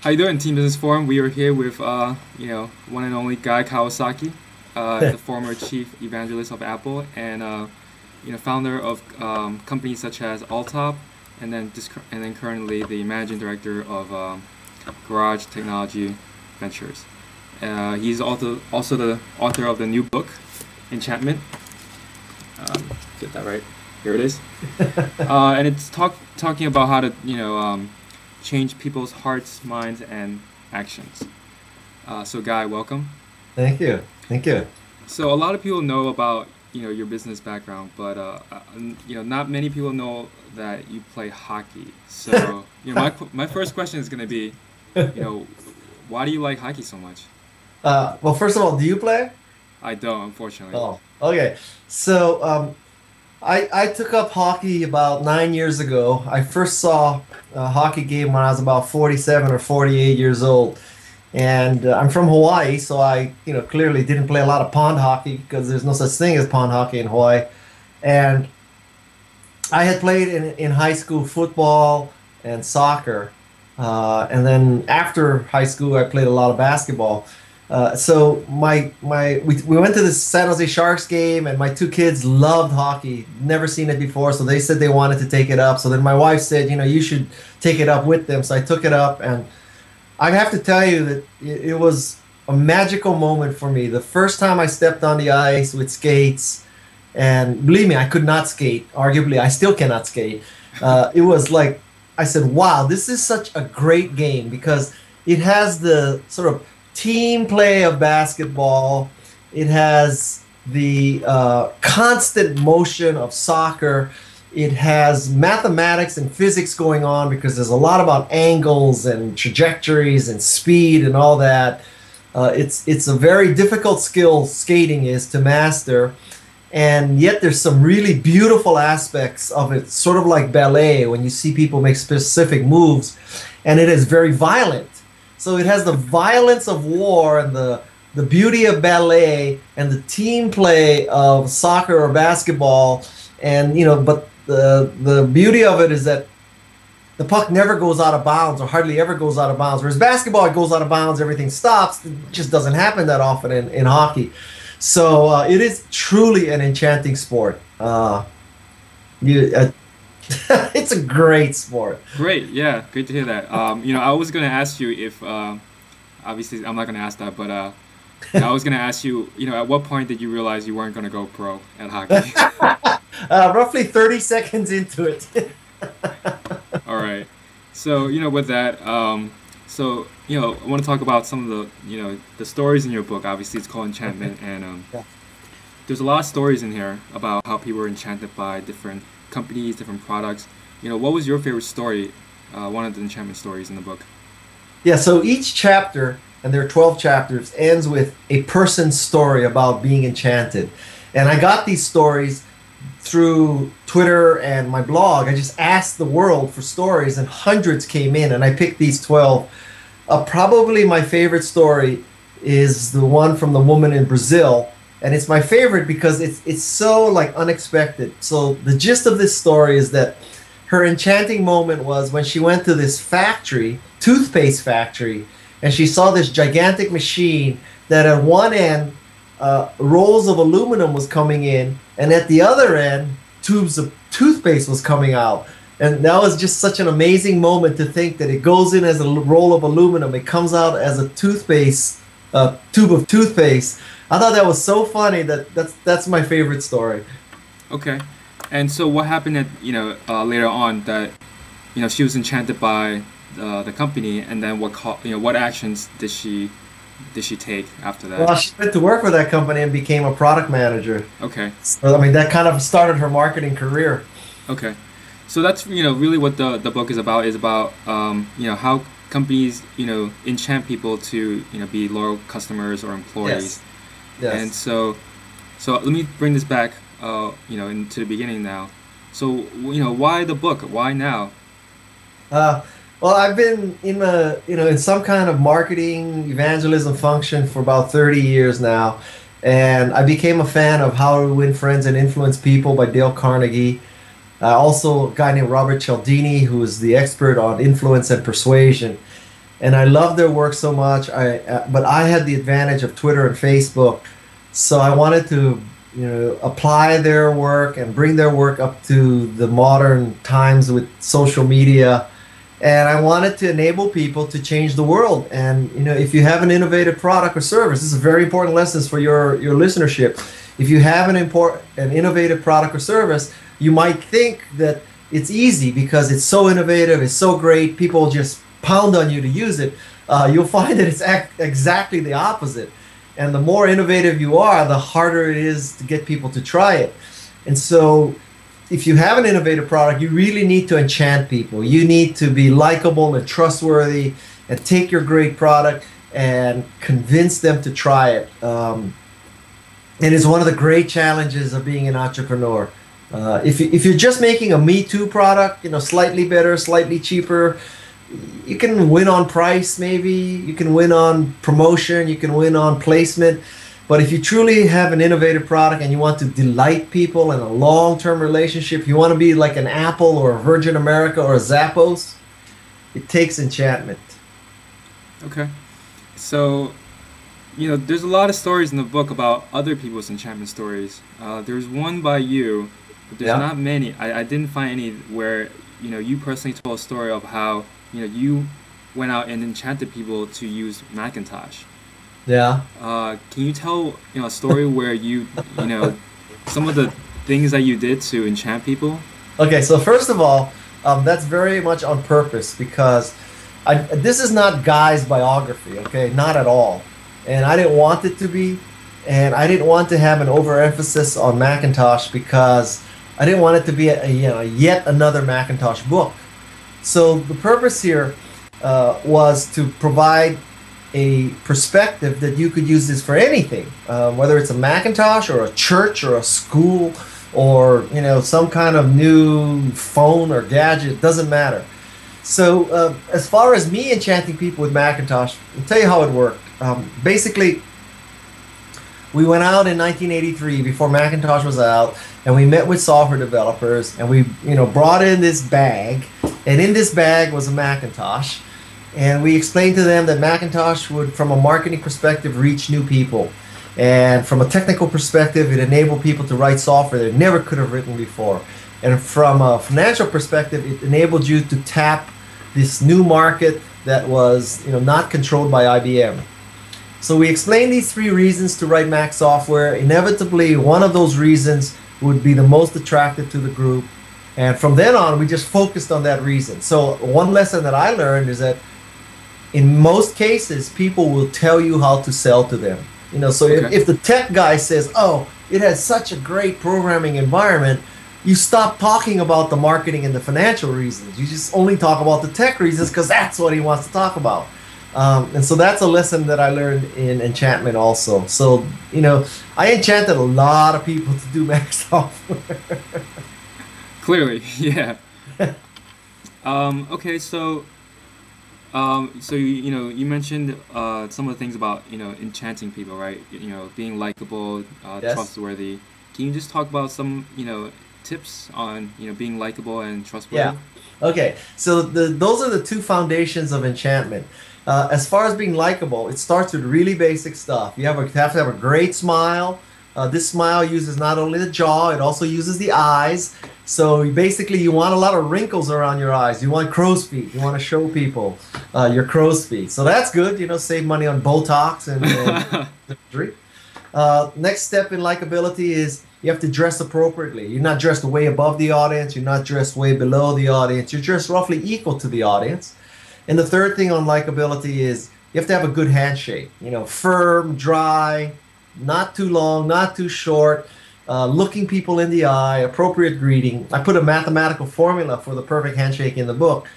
How you doing, Team Business Forum? We are here with, one and only Guy Kawasaki, the former chief evangelist of Apple, and founder of companies such as Alltop, and then currently the managing director of Garage Technology Ventures. He's also the author of the new book, Enchantment. Get that right? Here it is. And it's talking about how to change people's hearts, minds, and actions. So Guy, welcome. Thank you. Thank you. So a lot of people know about your business background, but not many people know that you play hockey. So my first question is going to be, why do you like hockey so much? Well, first of all, do you play? I don't, unfortunately. Oh, okay. So I took up hockey about 9 years ago. I first saw a hockey game when I was about 47 or 48 years old. And I'm from Hawaii, so I clearly didn't play a lot of pond hockey because there's no such thing as pond hockey in Hawaii. And I had played in high school football and soccer. And then after high school, I played a lot of basketball. So we went to the San Jose Sharks game, and my two kids loved hockey, never seen it before, so they said they wanted to take it up. So then my wife said, you should take it up with them. So I took it up, and I have to tell you that it was a magical moment for me. The first time I stepped on the ice with skates, and believe me, I could not skate. Arguably, I still cannot skate. It was like, I said, wow, this is such a great game because it has the sort of team play of basketball. It has the constant motion of soccer. It has mathematics and physics going on because there's a lot about angles and trajectories and speed and all that. It's a very difficult skill, skating is, to master. And yet there's some really beautiful aspects of it, sort of like ballet when you see people make specific moves. And it is very violent. So it has the violence of war and the beauty of ballet and the team play of soccer or basketball. And but the beauty of it is that the puck never goes out of bounds, or hardly ever goes out of bounds. Whereas basketball, it goes out of bounds, everything stops. It just doesn't happen that often in hockey. So it is truly an enchanting sport. It's a great sport. Great, yeah, great to hear that. I was going to ask you if, obviously I'm not going to ask that, but I was going to ask you, at what point did you realize you weren't going to go pro at hockey? Roughly 30 seconds into it. All right. So, with that, I want to talk about some of the stories in your book. Obviously, it's called Enchantment, and there's a lot of stories in here about how people were enchanted by different companies, different products. What was your favorite story, one of the enchantment stories in the book? Yeah, so each chapter, and there are 12 chapters, ends with a person's story about being enchanted. And I got these stories through Twitter and my blog. I just asked the world for stories, and hundreds came in, and I picked these 12. Probably my favorite story is the one from the woman in Brazil. And it's my favorite because it's so unexpected. So the gist of this story is that her enchanting moment was when she went to this factory, toothpaste factory, and she saw this gigantic machine that at one end rolls of aluminum was coming in, and at the other end tubes of toothpaste was coming out. And that was just such an amazing moment to think that it goes in as a roll of aluminum, it comes out as a toothpaste tube of toothpaste. I thought that was so funny that's my favorite story. Okay, and so what happened at later on that she was enchanted by the company, and then what actions did she take after that? Well, she went to work for that company and became a product manager. Okay. So that kind of started her marketing career. Okay, so that's really what the book is about how companies enchant people to be loyal customers or employees. Yes. Yes. And so let me bring this back, into the beginning now. So, why the book? Why now? Well, I've been in some kind of marketing evangelism function for about 30 years now, and I became a fan of How to Win Friends and Influence People by Dale Carnegie. Also, a guy named Robert Cialdini, who is the expert on influence and persuasion. and I love their work so much. But I had the advantage of Twitter and Facebook, so I wanted to, apply their work and bring their work up to the modern times with social media. And I wanted to enable people to change the world. And if you have an innovative product or service, this is a very important lesson for your listenership. If you have an innovative product or service, you might think that it's easy because it's so innovative, it's so great, people just pound on you to use it. You'll find that it's exactly the opposite. And the more innovative you are, the harder it is to get people to try it. And so if you have an innovative product, you really need to enchant people. You need to be likable and trustworthy and take your great product and convince them to try it. And it's one of the great challenges of being an entrepreneur. If you're just making a Me Too product, slightly better, slightly cheaper, you can win on price maybe, you can win on promotion, you can win on placement. But if you truly have an innovative product and you want to delight people in a long-term relationship, you want to be like an Apple or a Virgin America or a Zappos, it takes enchantment. Okay. So, there's a lot of stories in the book about other people's enchantment stories. There's one by you, but there's not many. I didn't find any where, you personally told a story of how, you went out and enchanted people to use Macintosh. Yeah. Can you tell, a story where you some of the things that you did to enchant people? Okay, so first of all, that's very much on purpose because this is not Guy's biography, okay? Not at all. And I didn't want it to be, and I didn't want to have an overemphasis on Macintosh because I didn't want it to be yet another Macintosh book. So the purpose here was to provide a perspective that you could use this for anything, whether it's a Macintosh or a church or a school or some kind of new phone or gadget, doesn't matter. So as far as me enchanting people with Macintosh, I'll tell you how it worked. Basically, we went out in 1983 before Macintosh was out, and we met with software developers, and we brought in this bag, and in this bag was a Macintosh. And we explained to them that Macintosh would, from a marketing perspective, reach new people. And from a technical perspective, it enabled people to write software they never could have written before. And from a financial perspective, it enabled you to tap this new market that was not controlled by IBM. So we explained these 3 reasons to write Mac software. Inevitably, one of those reasons would be the most attractive to the group. And from then on, we just focused on that reason. So one lesson that I learned is that in most cases, people will tell you how to sell to them. So if the tech guy says, "Oh, it has such a great programming environment," you stop talking about the marketing and the financial reasons. You just only talk about the tech reasons because that's what he wants to talk about. And so that's a lesson that I learned in Enchantment also. So, I enchanted a lot of people to do Mac software. Clearly, yeah. Okay, so you mentioned some of the things about enchanting people, right? Being likable, Yes. trustworthy. Can you just talk about some tips on being likable and trustworthy? Yeah. Okay. So those are the 2 foundations of enchantment. As far as being likable, it starts with really basic stuff. You have to have a great smile. This smile uses not only the jaw, it also uses the eyes. So basically, you want a lot of wrinkles around your eyes. You want crow's feet. You want to show people your crow's feet. So that's good. Save money on Botox and surgery. Next step in likability is you have to dress appropriately. You're not dressed way above the audience. You're not dressed way below the audience. You're dressed roughly equal to the audience. And the third thing on likability is you have to have a good handshake. Firm, dry, not too long, not too short. Looking people in the eye, appropriate greeting. I put a mathematical formula for the perfect handshake in the book.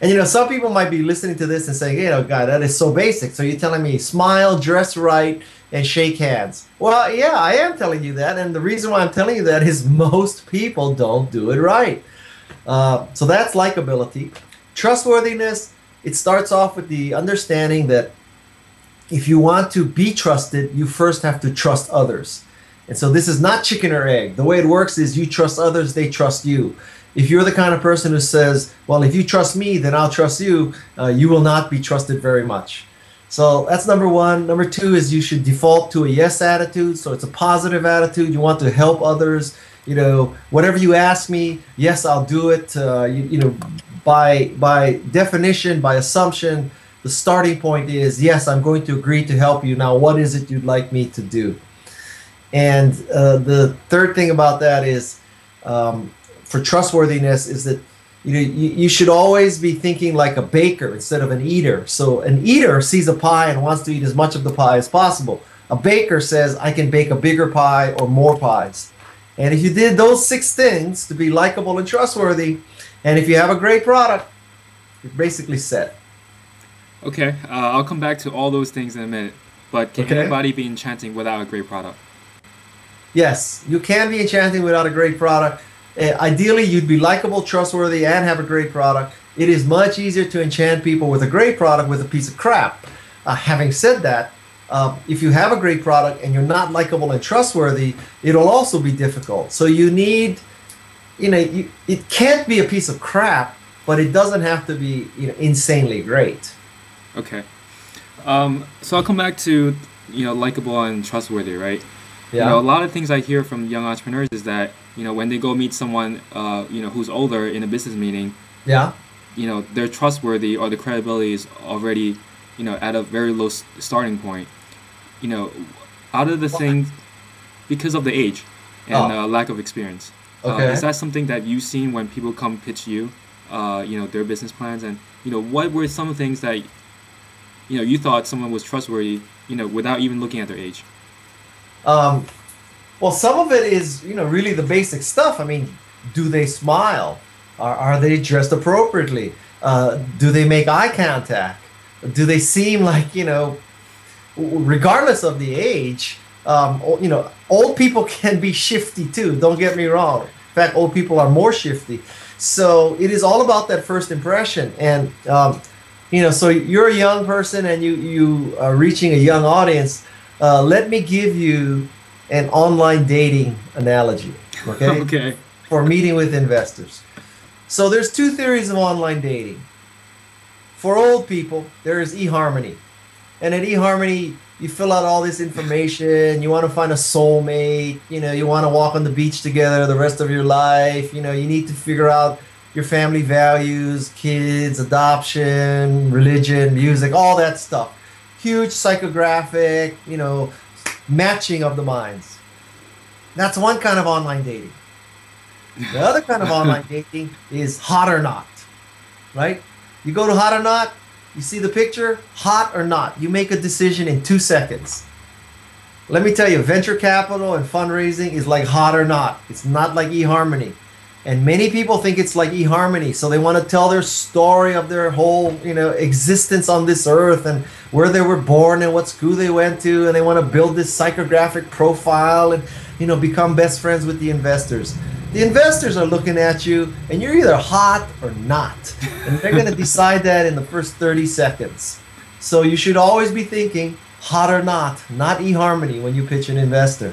And some people might be listening to this and saying, Guy, that is so basic. So you're telling me smile, dress right, and shake hands. Well, yeah, I am telling you that. And the reason why I'm telling you that is most people don't do it right. So that's likability. Trustworthiness, it starts off with the understanding that if you want to be trusted, you first have to trust others. And so this is not chicken or egg. The way it works is you trust others, they trust you. If you're the kind of person who says, well, if you trust me, then I'll trust you, you will not be trusted very much. So that's number one. Number two is you should default to a yes attitude. So it's a positive attitude. You want to help others. You know, whatever you ask me, yes, I'll do it. By definition, by assumption, the starting point is, yes, I'm going to agree to help you. Now, what is it you'd like me to do? And the third thing about that is, for trustworthiness, is that you should always be thinking like a baker instead of an eater. So an eater sees a pie and wants to eat as much of the pie as possible. A baker says, I can bake a bigger pie or more pies. And if you did those 6 things to be likable and trustworthy, and if you have a great product, you're basically set. Okay, I'll come back to all those things in a minute. But can anybody be enchanting without a great product? Yes, you can be enchanting without a great product. Ideally, you'd be likable, trustworthy, and have a great product. It is much easier to enchant people with a great product with a piece of crap. Having said that, if you have a great product and you're not likable and trustworthy, it'll also be difficult. So you need, it can't be a piece of crap, but it doesn't have to be insanely great. Okay. So I'll come back to, likable and trustworthy, right? Yeah. A lot of things I hear from young entrepreneurs is that, when they go meet someone, who's older in a business meeting, yeah, they're trustworthy or the credibility is already, at a very low starting point. Out of the things, because of the age and lack of experience. Okay. Is that something that you've seen when people come pitch you, their business plans? And, what were some things that, you thought someone was trustworthy, without even looking at their age? Well, some of it is, really the basic stuff. I mean, do they smile? Are they dressed appropriately? Do they make eye contact? Do they seem like, regardless of the age, old people can be shifty too. Don't get me wrong. In fact, old people are more shifty. So it is all about that first impression. And, so you're a young person and you are reaching a young audience. Let me give you an online dating analogy, okay? Okay. For meeting with investors. So there's 2 theories of online dating. For old people, there is eHarmony. And at eHarmony, you fill out all this information. You want to find a soulmate. You want to walk on the beach together the rest of your life. You need to figure out your family values, kids, adoption, religion, music, all that stuff. Huge psychographic, matching of the minds. That's one kind of online dating. The other kind of online dating is hot or not, right? You go to hot or not, you see the picture, hot or not. You make a decision in 2 seconds. Let me tell you, venture capital and fundraising is like hot or not. It's not like eHarmony. And many people think it's like eHarmony, so they want to tell their story of their whole, existence on this earth and where they were born and what school they went to, and they want to build this psychographic profile and, become best friends with the investors. The investors are looking at you, and you're either hot or not, and they're going to decide that in the first 30 seconds. So you should always be thinking hot or not eHarmony when you pitch an investor.